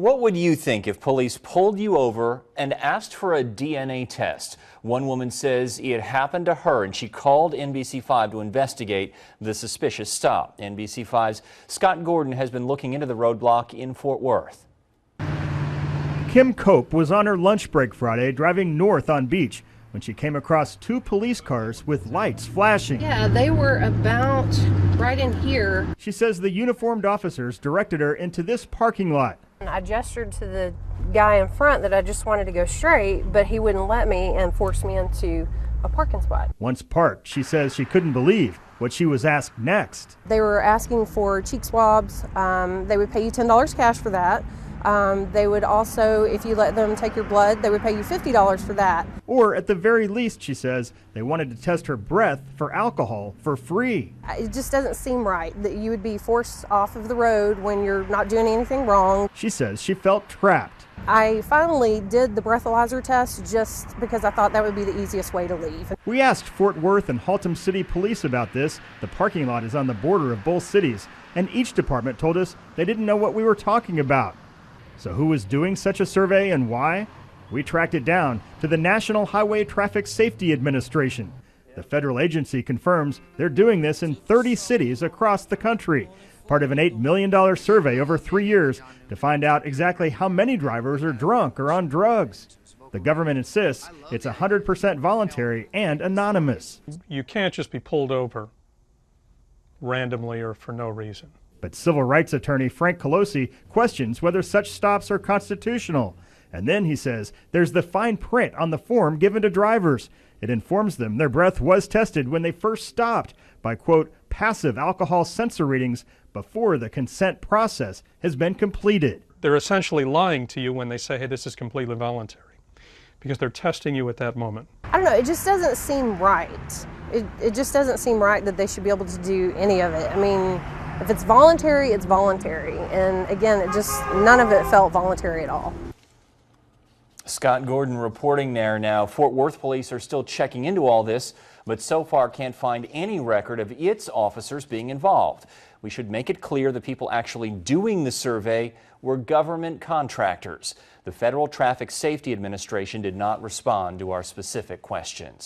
What would you think if police pulled you over and asked for a DNA test? One woman says it happened to her and she called NBC5 to investigate the suspicious stop. NBC5's Scott Gordon has been looking into the roadblock in Fort Worth. Kim Cope was on her lunch break Friday driving north on Beach when she came across two police cars with lights flashing. Yeah, they were about right in here. She says the uniformed officers directed her into this parking lot. I gestured to the guy in front that I just wanted to go straight, but he wouldn't let me and forced me into a parking spot. Once parked, she says she couldn't believe what she was asked next. They were asking for cheek swabs. They would pay you $10 cash for that. They would also, if you let them take your blood, they would pay you $50 for that. Or at the very least, she says, they wanted to test her breath for alcohol for free. It just doesn't seem right that you would be forced off of the road when you're not doing anything wrong. She says she felt trapped. I finally did the breathalyzer test just because I thought that would be the easiest way to leave. We asked Fort Worth and Haltom City Police about this. The parking lot is on the border of both cities, and each department told us they didn't know what we were talking about. So who was doing such a survey and why? We tracked it down to the National Highway Traffic Safety Administration. The federal agency confirms they're doing this in 30 cities across the country, part of an $8 million survey over 3 years to find out exactly how many drivers are drunk or on drugs. The government insists it's 100% voluntary and anonymous. You can't just be pulled over randomly or for no reason. But civil rights attorney Frank Colosi questions whether such stops are constitutional. And then he says there's the fine print on the form given to drivers. It informs them their breath was tested when they first stopped by, quote, passive alcohol sensor readings before the consent process has been completed. They're essentially lying to you when they say, hey, this is completely voluntary, because they're testing you at that moment. I don't know, it just doesn't seem right. It just doesn't seem right that they should be able to do any of it. I mean, if it's voluntary, it's voluntary. And again, none of it felt voluntary at all. Scott Gordon reporting there now. Fort Worth police are still checking into all this, but so far can't find any record of its officers being involved. We should make it clear the people actually doing the survey were government contractors. The Federal Traffic Safety Administration did not respond to our specific questions.